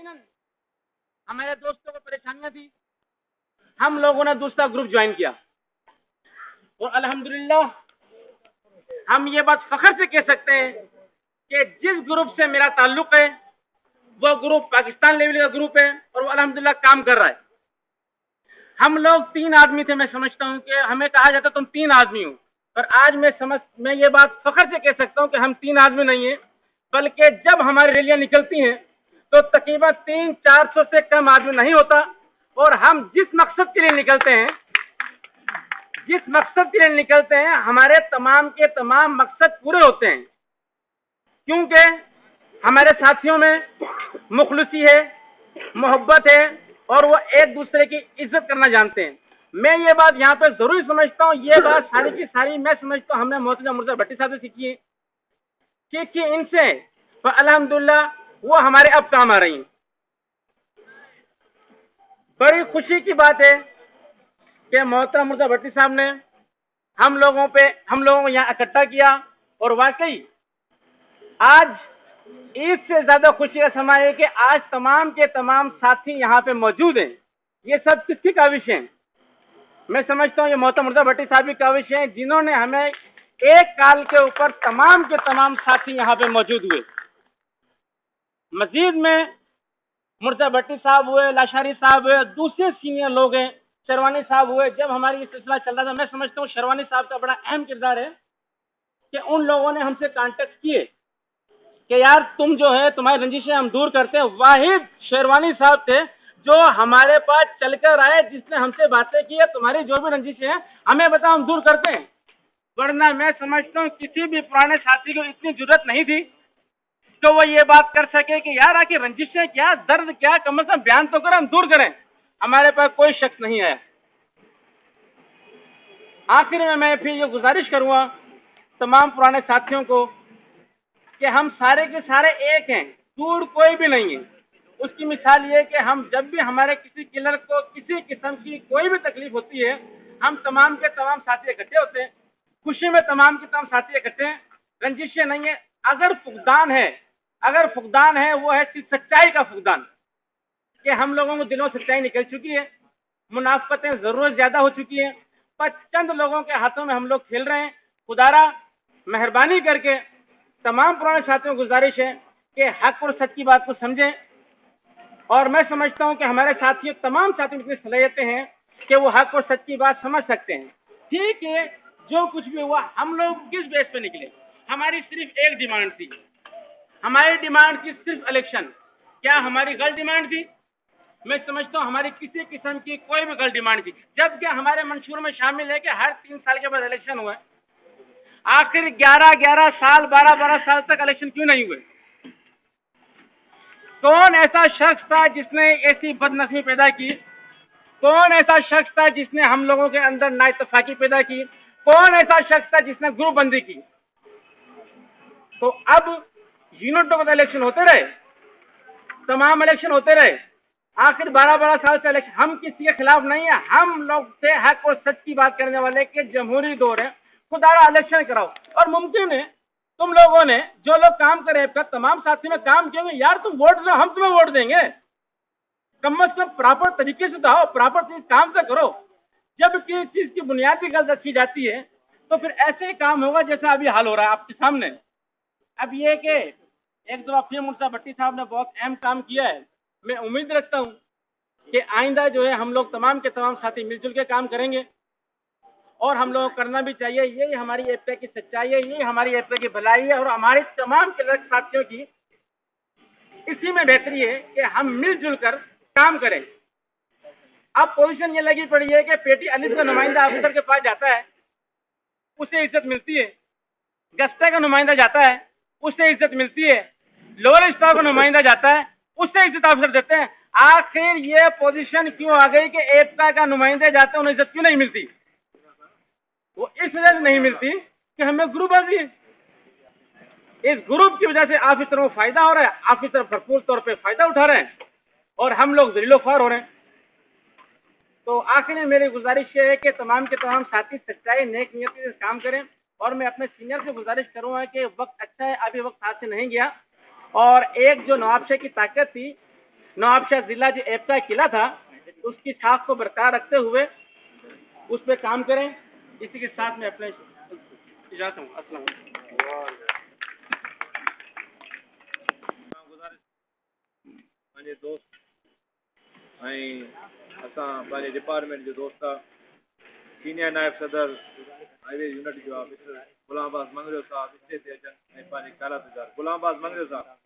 यकीनन हमारे दोस्तों को परेशानियां थी। हम लोगों ने दूसरा ग्रुप ज्वाइन किया और अल्हम्दुलिल्लाह हम ये बात फख्र से कह सकते हैं कि जिस ग्रुप से मेरा ताल्लुक है वो ग्रुप पाकिस्तान लेवल का ग्रुप है और वो अल्हम्दुलिल्लाह काम कर रहा है। हम लोग 3 आदमी थे। मैं समझता हूँ कि हमें कहा जाता तुम 3 आदमी हो, पर आज मैं ये बात फख्र से कह सकता हूँ कि हम 3 आदमी नहीं है, बल्कि जब हमारी रैलियां निकलती हैं तो तकरीबन 300-400 से कम आदमी नहीं होता। और हम जिस मकसद के लिए निकलते हैं हमारे तमाम के तमाम मकसद पूरे होते हैं, क्योंकि हमारे साथियों में मुखलसी है, मोहब्बत है और वो एक दूसरे की इज्जत करना जानते हैं। मैं ये बात यहाँ पे जरूर समझता हूँ, ये बात सारी की सारी मैं समझता हूँ हमने मोहतरम मुर्तज़ा भट्टी साहब से सीखी है कि इनसे तो अल्हम्दुलिल्लाह वो हमारे अब काम आ रही हैं। बड़ी खुशी की बात है कि मोहतरम मुर्तज़ा भट्टी साहब ने हम लोगों को यहाँ इकट्ठा किया और वाकई आज ईद से ज्यादा खुशी का समय है कि आज तमाम के तमाम साथी यहाँ पे मौजूद हैं। ये सब किसकी काविश है? मैं समझता हूँ ये मोहतरम मुर्तज़ा भट्टी साहब की काविश है, जिन्होंने हमें एक काल के ऊपर तमाम के तमाम साथी यहाँ पे मौजूद हुए। मजीद में मुर्तज़ा भट्टी साहब हुए, लाशारी साहब हुए, दूसरे सीनियर लोग हैं, शेरवानी साहब हुए। जब हमारी ये सिलसिला चल रहा था, मैं समझता हूँ शेरवानी साहब का बड़ा अहम किरदार है कि उन लोगों ने हमसे कांटेक्ट किए कि यार तुम जो है तुम्हारी रंजिशें हम दूर करते हैं। वाहिद शेरवानी साहब थे जो हमारे पास चलकर आए, जिसने हमसे बातें की है तुम्हारी जो भी रंजिशें हैं हमें बताओ, हम दूर करते हैं। वरना मैं समझता हूँ किसी भी पुराने साथी को इतनी जरूरत नहीं थी तो वो ये बात कर सके कि यार आखिर रंजिशें क्या, दर्द क्या, कम से कम बयान तो करें, हम दूर करें। हमारे पास कोई शख्स नहीं है। आखिर में मैं फिर ये गुजारिश करूंगा तमाम पुराने साथियों को कि हम सारे के सारे एक हैं, दूर कोई भी नहीं है। उसकी मिसाल ये कि हम जब भी हमारे किसी किलर को किसी किस्म की कोई भी तकलीफ होती है, हम तमाम के तमाम साथी इकट्ठे होते हैं। खुशी में तमाम के तमाम साथी इकट्ठे हैं। रंजिशें नहीं है। अगर फुकदान है वो है सिर्फ सच्चाई का फुकदान कि हम लोगों को दिलों से सच्चाई निकल चुकी है, मुनाफकतें जरूरत ज्यादा हो चुकी है, पर चंद लोगों के हाथों में हम लोग खेल रहे हैं। खुदारा मेहरबानी करके तमाम पुराने साथियों को गुजारिश है कि हक और सच की बात को समझें। और मैं समझता हूं कि हमारे साथियों तमाम साथियों की सलाहियतें हैं कि वो हक और सच की बात समझ सकते हैं। ठीक है, जो कुछ भी हुआ हम लोग किस बेस पे निकले? हमारी सिर्फ एक डिमांड थी। हमारी डिमांड थी सिर्फ इलेक्शन। क्या हमारी गलत डिमांड थी? मैं समझता हूँ हमारी किसी किस्म की कोई भी गलत डिमांड थी। जब क्या हमारे मंशूर में शामिल है कि हर 3 साल के बाद इलेक्शन हुए। आखिर 11-11 साल 12-12 साल तक इलेक्शन क्यों नहीं हुए? कौन ऐसा शख्स था जिसने ऐसी बदनस्मी पैदा की? कौन ऐसा शख्स था जिसने हम लोगों के अंदर नाइतफाकी पैदा की? कौन ऐसा शख्स था जिसने ग्रुप बंदी की? तो अब यूनिटों का इलेक्शन होते रहे, तमाम इलेक्शन होते रहे। आखिर 12-12 साल से इलेक्शन, हम किसी के खिलाफ नहीं है। हम लोग से हक और सच की बात करने वाले के जमहूरी दौर है, खुदारा इलेक्शन कराओ। और मुमकिन है तुम लोगों ने जो लोग काम करे तमाम साथी में काम किए यार, तुम वोट दो, हम तुम्हें वोट देंगे। कम से कम प्रॉपर तरीके से तो आओ, प्रॉपर काम से करो। जब किसी चीज की बुनियादी गलत रखी जाती है तो फिर ऐसे ही काम होगा जैसा अभी हाल हो रहा है आपके सामने। अब ये कि एक दो फिर मुर्तज़ा भट्टी साहब ने बहुत अहम काम किया है। मैं उम्मीद रखता हूँ कि आइंदा जो है हम लोग तमाम के तमाम साथी मिलजुल के काम करेंगे और हम लोग करना भी चाहिए। यही हमारी एपीआई की सच्चाई है, यही हमारी एपीआई की भलाई है और हमारे तमाम के साथियों की इसी में बेहतरी है कि हम मिलजुल कर काम करें। अब पोजीशन ये लगी पड़ी है कि पेटी अलीफ का नुमाइंदा अफसर के पास जाता है, उसे इज्जत मिलती है। गस्ते का नुमाइंदा जाता है, उससे इज्जत मिलती है। लोअर स्टाफ का नुमाइंदा जाता है, उससे इज्जत अफसर देते हैं। आखिर ये पोजीशन क्यों आ गई कि एपीआई का नुमाइंदे जाते हैं, उन्हें इज्जत क्यों नहीं मिलती? वो इस वजह से नहीं मिलती कि हमें ग्रुप आ गई। इस ग्रुप की वजह से ऑफिसरों को फायदा हो रहा है, ऑफिसर भरपूर तौर पे फायदा उठा रहे हैं और हम लोग जलीलो ख्वार हो रहे हैं। तो आखिर में मेरी गुजारिश ये है कि तमाम के तमाम साथी सच्चाई नेक नियति से काम करें। और मैं अपने सीनियर से गुजारिश करूंगा कि वक्त अच्छा है, अभी वक्त हाथ से नहीं गया। और एक जो नवाबशाह की ताकत थी नवाबशाह जिला जो एप्टा किला था उसकी छाप को बरकरार रखते हुए उस पर काम करें। इसी के साथ में अपने इजाजत हूँ। अस्सलाम वालेकुम। पंहिंजे दोस्त ऐं असां पंहिंजे डिपार्टमेंट जो दोस्त आहे सीनियर नायब सदर हाईवे यूनिट जो आहे मिस्टर गुलाम अब्बास मंगरियो साहब स्टेज ते अचनि ऐं पंहिंजे ख़्यालात गुज़ार। गुलाम अब्बास मंगरियो साहब।